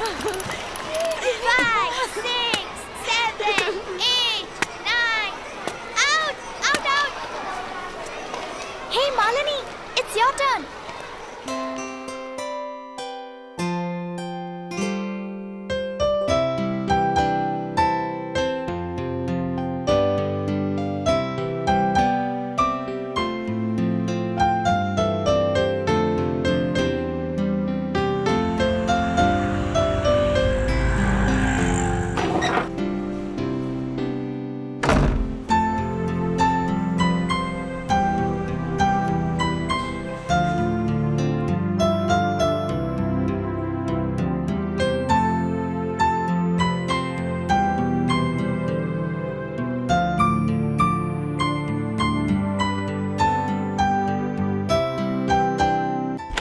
Out! Hey, Malini, it's your turn.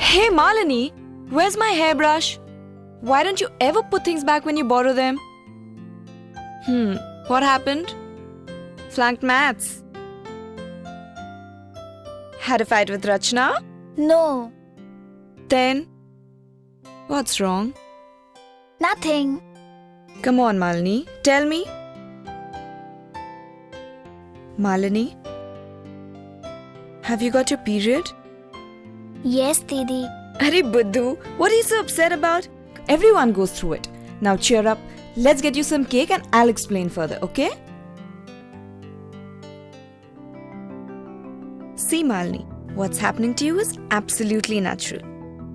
Hey Malini, where's my hairbrush? Why don't you ever put things back when you borrow them? What happened? Flunked maths. Had a fight with Rachna? No, Then, what's wrong? nothing. Come on Malini, tell me. Malini, have you got your period? Yes, Didi. Arey Buddhu, what are you so upset about? Everyone goes through it. Now cheer up. Let's get you some cake and I'll explain further, okay? See Malini, what's happening to you is absolutely natural.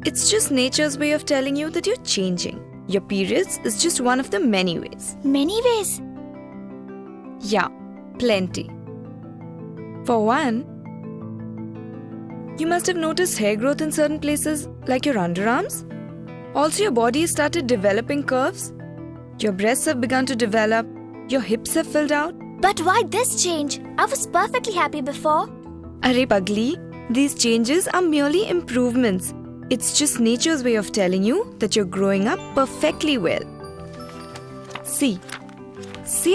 It's just nature's way of telling you that you're changing. Your periods is just one of the many ways. Many ways. Yeah, plenty. For one, you must have noticed hair growth in certain places, like your underarms. Also, your body has started developing curves. Your breasts have begun to develop. Your hips have filled out. But why this change? I was perfectly happy before. Arey Pagli, these changes are merely improvements. It's just nature's way of telling you that you're growing up perfectly well. See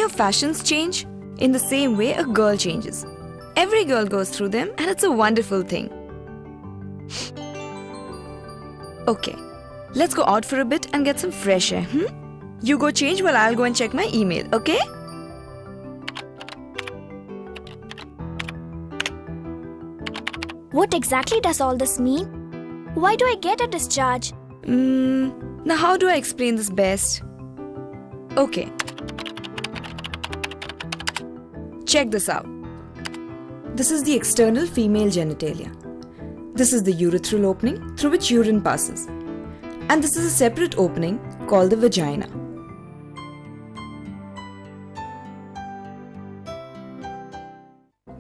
how fashions change? In the same way a girl changes. Every girl goes through them and it's a wonderful thing. Okay, let's go out for a bit and get some fresh air, You go change while I'll go and check my email, okay? What exactly does all this mean? Why do I get a discharge? Now how do I explain this best? Okay. Check this out. This is the external female genitalia. This is the urethral opening through which urine passes. And this is a separate opening called the vagina.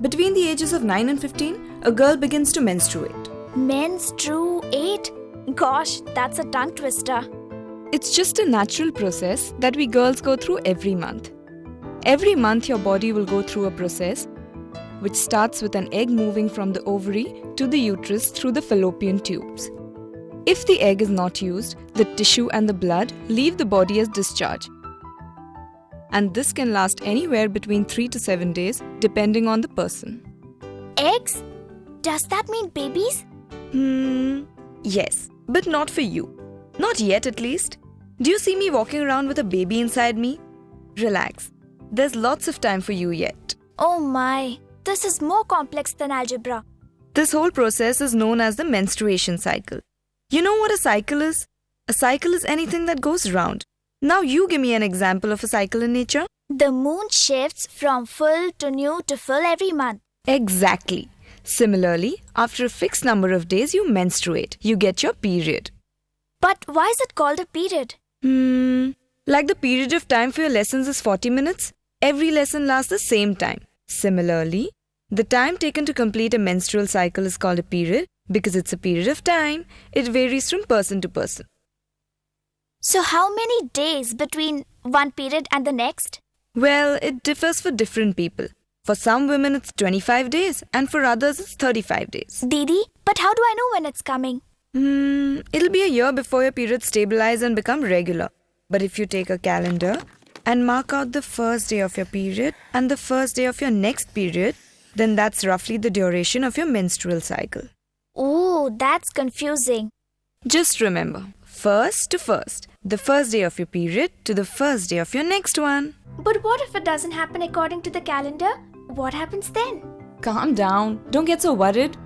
Between the ages of 9 and 15, a girl begins to menstruate. Menstruate? Gosh, that's a tongue twister. It's just a natural process that we girls go through every month. Every month your body will go through a process which starts with an egg moving from the ovary to the uterus through the fallopian tubes. If the egg is not used, the tissue and the blood leave the body as discharge. And this can last anywhere between 3 to 7 days depending on the person. Eggs? Does that mean babies? Yes, but not for you. Not yet at least. Do you see me walking around with a baby inside me? Relax. There's lots of time for you yet. Oh my, this is more complex than algebra. This whole process is known as the menstruation cycle. You know what a cycle is? A cycle is anything that goes round. Now you give me an example of a cycle in nature. The moon shifts from full to new to full every month. Exactly. Similarly, after a fixed number of days you menstruate. You get your period. But why is it called a period? Like the period of time for your lessons is 40 minutes. Every lesson lasts the same time. Similarly, the time taken to complete a menstrual cycle is called a period because it's a period of time. It varies from person to person. So how many days between one period and the next? Well, it differs for different people. For some women it's 25 days and for others it's 35 days. Didi, but how do I know when it's coming? It'll be a year before your periods stabilize and become regular. But if you take a calendar and mark out the first day of your period and the first day of your next period, then that's roughly the duration of your menstrual cycle. Oh, that's confusing. Just remember, First to first. The first day of your period to the first day of your next one. But what if it doesn't happen according to the calendar? What happens then? Calm down. Don't get so worried.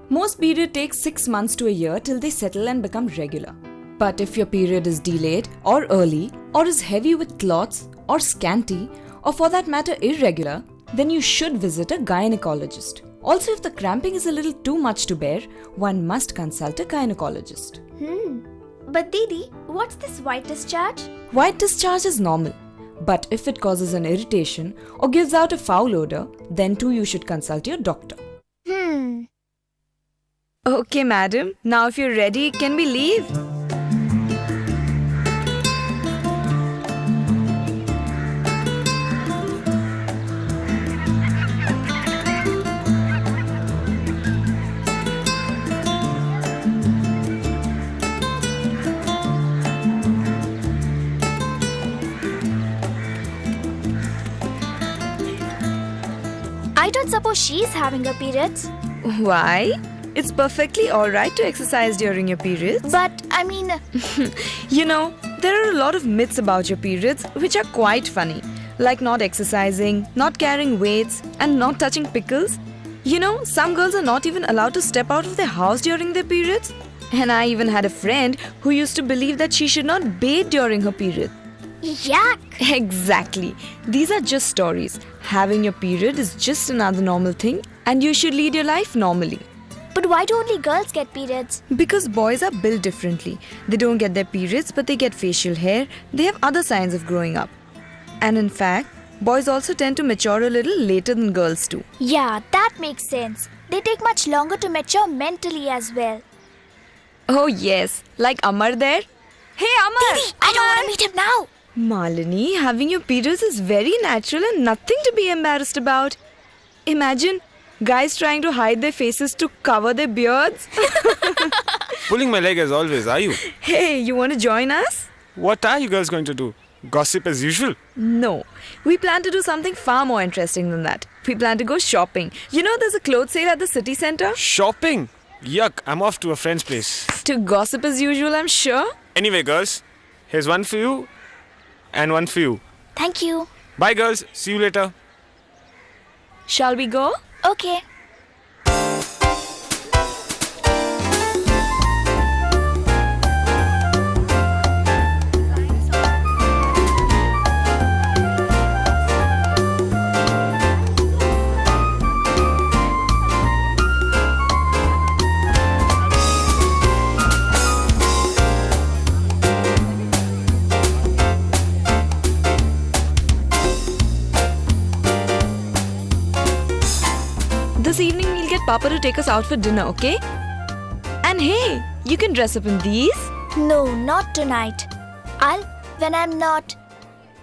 Most period takes 6 months to a year till they settle and become regular. But if your period is delayed or early or is heavy with clots or scanty or for that matter irregular, then you should visit a gynecologist. Also, if the cramping is a little too much to bear, one must consult a gynecologist. But Didi, what's this white discharge? White discharge is normal. But if it causes an irritation or gives out a foul odor, then too you should consult your doctor. Okay, madam. Now if you're ready, can we leave? I don't suppose she's having her periods. Why? It's perfectly alright to exercise during your periods. But, I mean... You know, there are a lot of myths about your periods which are quite funny. Like not exercising, not carrying weights, and not touching pickles. You know, some girls are not even allowed to step out of their house during their periods. And I even had a friend who used to believe that she should not bathe during her period. Yuck! Exactly. These are just stories. Having your period is just another normal thing and you should lead your life normally. But why do only girls get periods? Because boys are built differently. They don't get their periods but they get facial hair. They have other signs of growing up. And in fact, boys also tend to mature a little later than girls too. Yeah, that makes sense. They take much longer to mature mentally as well. Oh yes, like Amar there. Hey Amar! Didi, I don't want to meet him now. Malini, having your periods is very natural and nothing to be embarrassed about. Imagine guys trying to hide their faces to cover their beards. Pulling my leg as always, are you? Hey, you want to join us? What are you girls going to do? Gossip as usual? No. We plan to do something far more interesting than that. We plan to go shopping. You know there's a clothes sale at the city centre? Shopping? Yuck, I'm off to a friend's place. To gossip as usual, I'm sure. Anyway, girls, here's one for you and one for you. Thank you. Bye, girls. See you later. Shall we go? Okay. This evening we'll get Papa to take us out for dinner, okay? And hey, you can dress up in these. No, not tonight. When I'm not.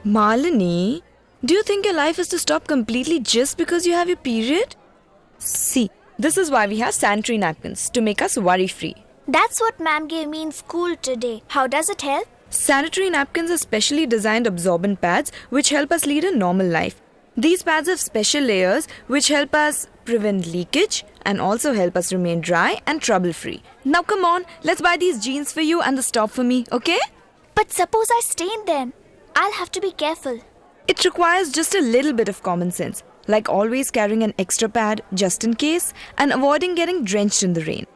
Malini, do you think your life is to stop completely just because you have your period? See, this is why we have sanitary napkins, to make us worry-free. That's what ma'am gave me in school today. How does it help? Sanitary napkins are specially designed absorbent pads which help us lead a normal life. These pads have special layers which help us prevent leakage and also help us remain dry and trouble-free. Now come on, let's buy these jeans for you and the top for me, okay? But suppose I stain them. I'll have to be careful. It requires just a little bit of common sense, like always carrying an extra pad just in case and avoiding getting drenched in the rain.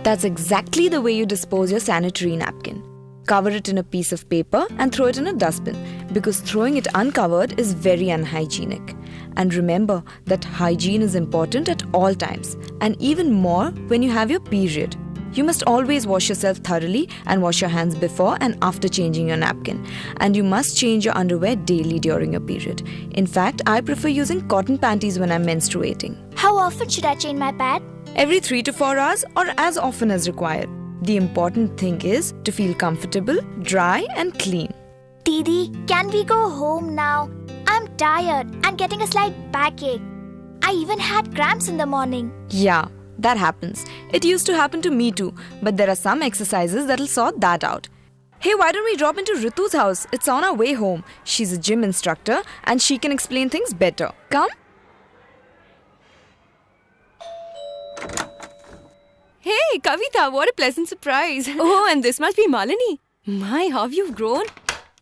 That's exactly the way you dispose your sanitary napkin. Cover it in a piece of paper and throw it in a dustbin because throwing it uncovered is very unhygienic. And remember that hygiene is important at all times and even more when you have your period. You must always wash yourself thoroughly and wash your hands before and after changing your napkin. And you must change your underwear daily during your period. In fact, I prefer using cotton panties when I'm menstruating. How often should I change my pad? Every 3 to 4 hours or as often as required. The important thing is to feel comfortable, dry and clean. Didi, can we go home now? I'm tired and getting a slight backache. I even had cramps in the morning. Yeah, that happens. It used to happen to me too, but there are some exercises that'll sort that out. Hey, why don't we drop into Ritu's house? It's on our way home. She's a gym instructor and she can explain things better. Come. Hey, Kavita, what a pleasant surprise. Oh, and this must be Malini. My, how you've grown.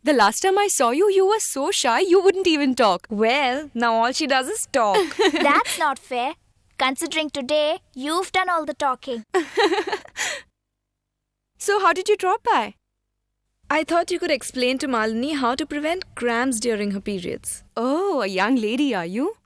The last time I saw you, you were so shy you wouldn't even talk. Well, now all she does is talk. That's not fair. Considering today, you've done all the talking. So how did you drop by? I thought you could explain to Malini how to prevent cramps during her periods. Oh, a young lady, are you?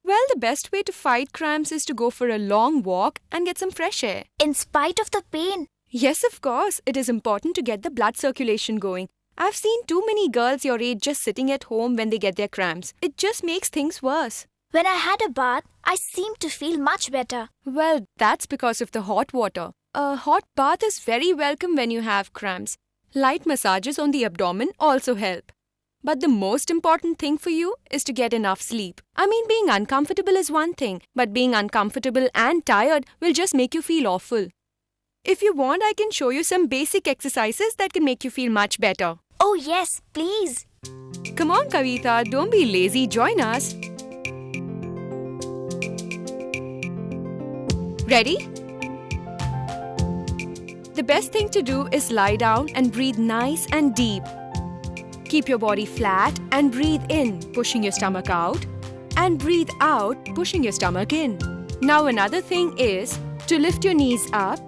Well, the best way to fight cramps is to go for a long walk and get some fresh air. In spite of the pain. Yes, of course. It is important to get the blood circulation going. I've seen too many girls your age just sitting at home when they get their cramps. It just makes things worse. When I had a bath, I seemed to feel much better. Well, that's because of the hot water. A hot bath is very welcome when you have cramps. Light massages on the abdomen also help. But the most important thing for you is to get enough sleep. I mean, being uncomfortable is one thing, but being uncomfortable and tired will just make you feel awful. If you want, I can show you some basic exercises that can make you feel much better. Oh yes, please. Come on, Kavita, don't be lazy, join us. Ready? The best thing to do is lie down and breathe nice and deep. Keep your body flat and breathe in, pushing your stomach out, and breathe out, pushing your stomach in. Now another thing is to lift your knees up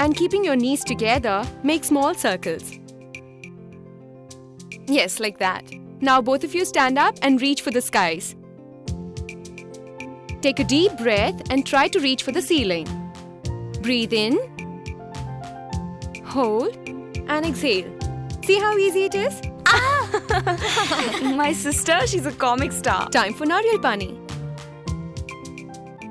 and keeping your knees together, make small circles. Yes, like that. Now both of you stand up and reach for the skies. Take a deep breath and try to reach for the ceiling. Breathe in, hold, and exhale. See how easy it is? My sister, she's a comic star. Time for Nariyal Pani.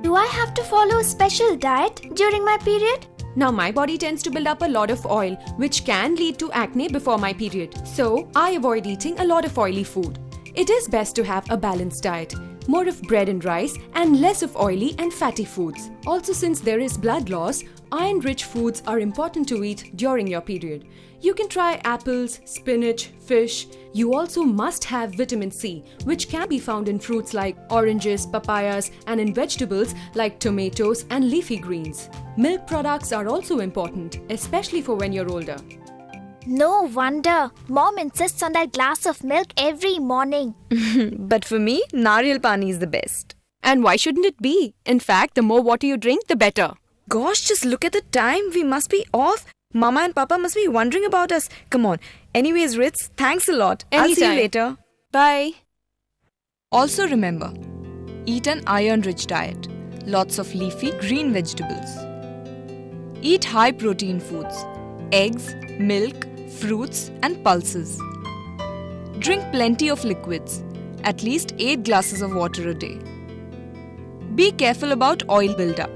Do I have to follow a special diet during my period? Now my body tends to build up a lot of oil, which can lead to acne before my period. So I avoid eating a lot of oily food. It is best to have a balanced diet. More of bread and rice and less of oily and fatty foods. Also, since there is blood loss, iron-rich foods are important to eat during your period. You can try apples, spinach, fish. You also must have vitamin C, which can be found in fruits like oranges, papayas, and in vegetables like tomatoes and leafy greens. Milk products are also important, especially for when you're older. No wonder. Mom insists on that glass of milk every morning. But for me, Nariyal Pani is the best. And why shouldn't it be? In fact, the more water you drink, the better. Gosh, just look at the time. We must be off. Mama and Papa must be wondering about us. Come on. Anyways, Ritz, thanks a lot. I'll see you Anytime. later. Bye. Also remember, eat an iron-rich diet. Lots of leafy green vegetables. Eat high-protein foods. Eggs, milk, fruits and pulses. Drink plenty of liquids. At least 8 glasses of water a day. Be careful about oil buildup.